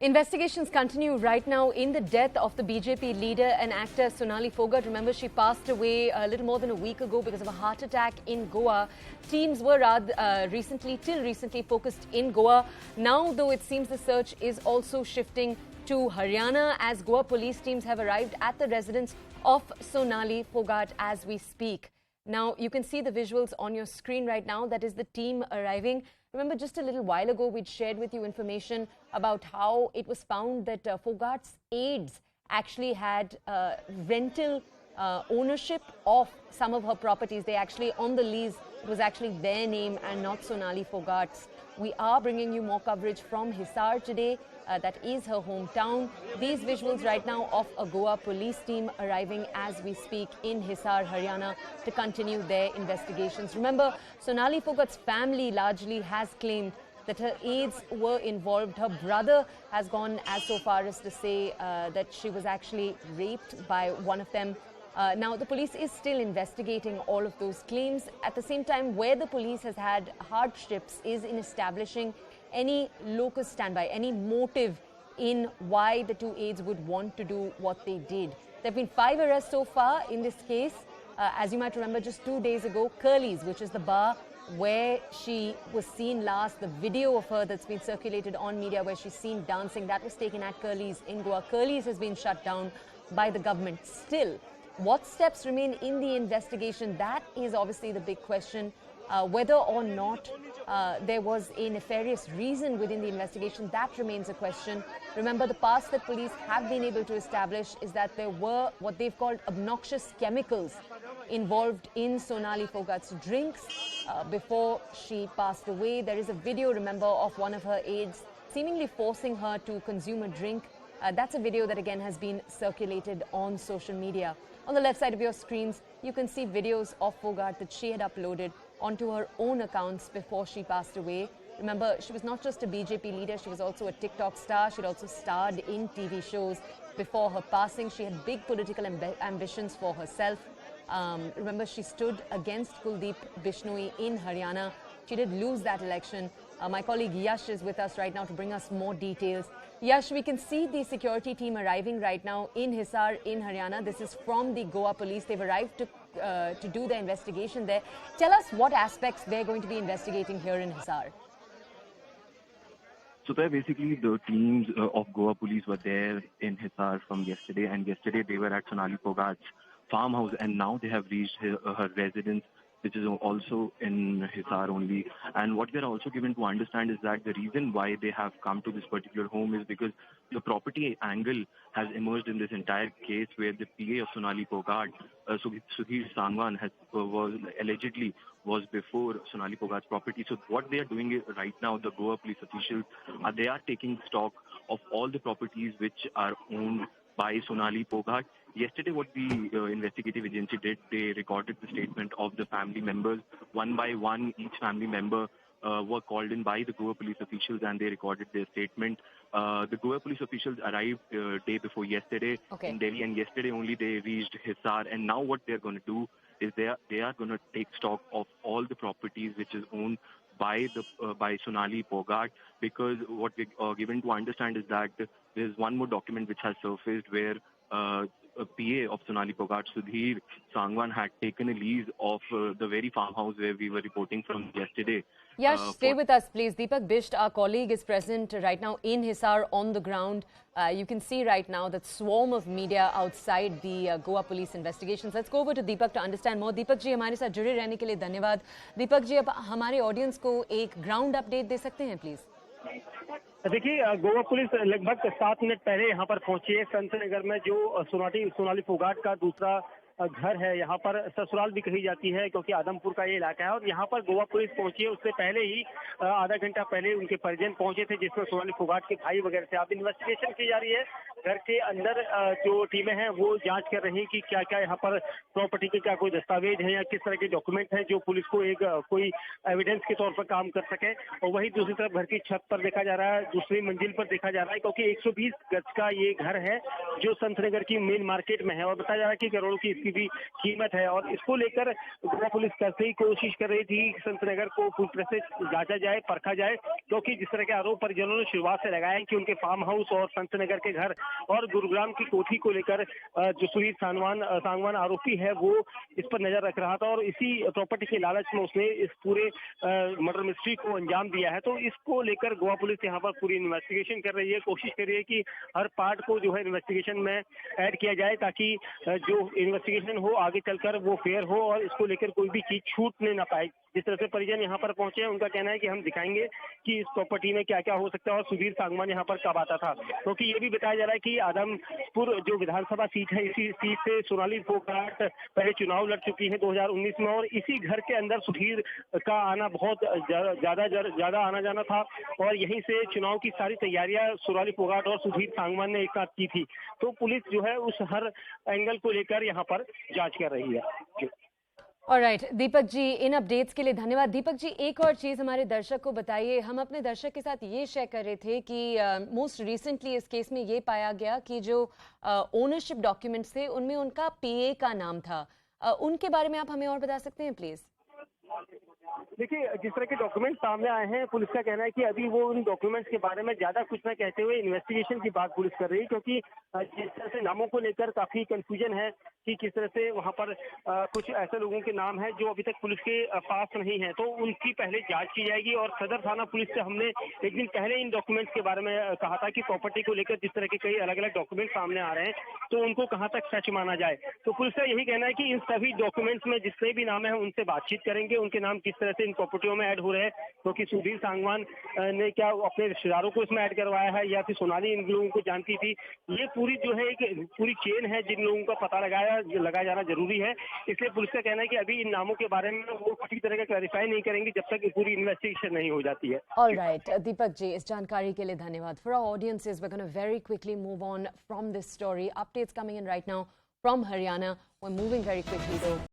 Investigations continue right now in the death of the BJP leader and actor Sonali Phogat. Remember, she passed away a little more than a week ago because of a heart attack in Goa. Teams were till recently focused in Goa. Now, though, it seems the search is also shifting to Haryana as Goa police teams have arrived at the residence of Sonali Phogat as we speak. Now, you can see the visuals on your screen right now. That is the team arriving. Remember, just a little while ago, we'd shared with you information about how it was found that Phogat's aides actually had rental ownership of some of her properties. They actually, on the lease, it was actually their name and not Sonali Phogat's. We are bringing you more coverage from Hisar today. That is her hometown. These visuals right now of a Goa police team arriving as we speak in Hisar, Haryana to continue their investigations. Remember, Sonali Phogat's family largely has claimed that her aides were involved. Her brother has gone as so far as to say that she was actually raped by one of them. Now, the police is still investigating all of those claims. At the same time, where the police has had hardships is in establishing any locus standi, any motive in why the two aides would want to do what they did. There have been 5 arrests so far in this case. As you might remember, just 2 days ago, Curly's, which is the bar where she was seen last, the video of her that's been circulated on media where she's seen dancing, that was taken at Curly's in Goa. Curly's has been shut down by the government. Still, what steps remain in the investigation? That is obviously the big question. Whether or not there was a nefarious reason within the investigation, that remains a question. Remember, the past that police have been able to establish is that there were what they've called obnoxious chemicals involved in Sonali Phogat's drinks before she passed away. There is a video, remember, of one of her aides seemingly forcing her to consume a drink. That's a video that again has been circulated on social media. On the left side of your screens, you can see videos of Phogat that she had uploaded onto her own accounts before she passed away. Remember, she was not just a BJP leader, she was also a TikTok star. She'd also starred in TV shows before her passing. She had big political ambitions for herself. Remember, she stood against Kuldeep Bishnoi in Haryana. She did lose that election. My colleague Yash is with us right now to bring us more details. Yash, we can see the security team arriving right now in Hisar in Haryana. This is from the Goa police. They've arrived to do their investigation there. Tell us what aspects they're going to be investigating here in Hisar. So basically the teams of Goa police were there in Hisar from yesterday, and yesterday they were at Sonali Phogat's farmhouse, and now they have reached her residence, which is also in Hisar only. And what we are also given to understand is that the reason why they have come to this particular home is because the property angle has emerged in this entire case, where the PA of Sonali Phogat, Sudhir Sangwan, allegedly was before Sonali Phogat's property. So what they are doing right now, the Goa police officials, they are taking stock of all the properties which are owned by Sonali Phogat. Yesterday, what the investigative agency did, they recorded the statement of the family members. One by one, each family member were called in by the Goa police officials, and they recorded their statement. The Goa police officials arrived day before yesterday in Delhi, and yesterday only they reached Hisar. And now what they're going to do is they are going to take stock of all the properties which is owned by Sonali Phogat, because what we are given to understand is that there's one more document which has surfaced where a PA of Sonali Phogat, Sudhir Sangwan, had taken a lease of the very farmhouse where we were reporting from yesterday. Yash, stay with us, please. Deepak Bisht, our colleague, is present right now in Hisar on the ground. You can see right now that swarm of media outside the Goa police investigations. Let's go over to Deepak to understand more. Deepak जी, हमारे साथ जुड़े रहने के लिए धन्यवाद. दीपक जी, अब हमारे audience को एक ग्राउंड अपडेट दे सकते हैं, प्लीज? देखिए, गोवा पुलिस लगभग 7 मिनट पहले यहाँ पर पहुंची है संतनगर में, जो सोनाली फोगाट का दूसरा घर है। यहाँ पर ससुराल भी कही जाती है क्योंकि आदमपुर का ये इलाका है, और यहाँ पर गोवा पुलिस पहुंची है। उससे पहले ही आधा घंटा पहले उनके परिजन पहुंचे थे, जिसमें सोनाली फोगाट के भाई वगैरह से। अब इन्वेस्टिगेशन की जा रही है। घर के अंदर जो टीमें हैं वो जांच कर रही हैं कि क्या क्या यहाँ पर प्रॉपर्टी के क्या कोई दस्तावेज है या किस तरह के डॉक्यूमेंट हैं जो पुलिस को एक कोई एविडेंस के तौर पर काम कर सके। और वही दूसरी तरफ घर की छत पर देखा जा रहा है, दूसरी मंजिल पर देखा जा रहा है, क्योंकि 120 गज का ये घर है जो संतनगर की मेन मार्केट में है, और बताया जा रहा है कि करोड़ों की की भी कीमत है। और इसको लेकर गोवा पुलिस कैसे ही कोशिश कर रही थी संतनगर को पूरी तरह से जांचा जाए, परखा जाए, क्योंकि जिस तरह के आरोप परिजनों ने शुरुआत से लगाए कि उनके फार्म हाउस और संतनगर के घर और गुरुग्राम की कोठी को लेकर जो सुधीर सांगवान आरोपी है वो इस पर नजर रख रहा था और इसी प्रॉपर्टी के लालच में उसने इस पूरे मर्डर मिस्ट्री को अंजाम दिया है। तो इसको लेकर गोवा पुलिस यहाँ पर पूरी इन्वेस्टिगेशन कर रही है, कोशिश कर रही है कि हर पार्ट को जो है इन्वेस्टिगेशन में ऐड किया जाए ताकि जो इन्वेस्टिगेशन हो आगे चलकर वो फेयर हो और इसको लेकर कोई भी चीज छूटने ना पाए। जिस तरह से परिजन यहाँ पर पहुंचे हैं उनका कहना है कि हम दिखाएंगे कि इस प्रॉपर्टी में क्या क्या हो सकता है और सुधीर सांगवान यहाँ पर कब आता था, क्योंकि ये भी बताया जा रहा है कि आदमपुर जो विधानसभा सीट है इसी सीट से सोनाली फोगाट पहले चुनाव लड़ चुकी है 2019 में और इसी घर के अंदर सुधीर का आना बहुत ज्यादा आना जाना था और यहीं से चुनाव की सारी तैयारियां सोनाली फोगाट और सुधीर सांगवान ने एक साथ की थी। तो पुलिस जो है उस हर एंगल को लेकर यहाँ पर जांच कर रही है। ऑलराइट दीपक जी, इन अपडेट्स के लिए धन्यवाद। दीपक जी, एक और चीज़ हमारे दर्शक को बताइए। हम अपने दर्शक के साथ ये शेयर कर रहे थे कि मोस्ट रिसेंटली इस केस में ये पाया गया कि जो ओनरशिप डॉक्यूमेंट्स थे उनमें उनका पीए का नाम था। उनके बारे में आप हमें और बता सकते हैं प्लीज़? देखिए, जिस तरह के डॉक्यूमेंट सामने आए हैं, पुलिस का कहना है कि अभी वो उन डॉक्यूमेंट्स के बारे में ज्यादा कुछ न कहते हुए इन्वेस्टिगेशन की बात पुलिस कर रही है, क्योंकि जिस तरह से नामों को लेकर काफी कंफ्यूजन है कि किस तरह से वहां पर कुछ ऐसे लोगों के नाम हैं जो अभी तक पुलिस के पास नहीं है, तो उनकी पहले जांच की जाएगी। और सदर थाना पुलिस से हमने एक दिन पहले इन डॉक्यूमेंट्स के बारे में कहा था कि प्रॉपर्टी को लेकर जिस तरह के कई अलग अलग डॉक्यूमेंट सामने आ रहे हैं तो उनको कहाँ तक सच माना जाए। तो पुलिस का यही कहना है कि इन सभी डॉक्यूमेंट्स में जितने भी नाम है उनसे बातचीत करेंगे, उनके नाम किस तरह से इन प्रॉपर्टियों में ऐड हो रहे हैं, क्योंकि सुधीर सांगवान ने क्या अपने रिश्तेदारों को इसमें ऐड करवाया है या फिर सोनाली इन लोगों को जानती थी। ये पूरी जो है एक पूरी चेन है जिन लोगों का पता लगाया जाना जरूरी है। इसलिए पुलिस का कहना है कि अभी इन नामों के बारे में वो किसी तरह का क्लैरिफाई नहीं करेंगे जब तक पूरी इन्वेस्टिगेशन नहीं हो जाती है। ऑलराइट दीपक जी, इस जानकारी के लिए धन्यवाद। For our audiences, we are gonna very quickly move on from this story. Updates coming in right now from Haryana. We are moving very quickly though.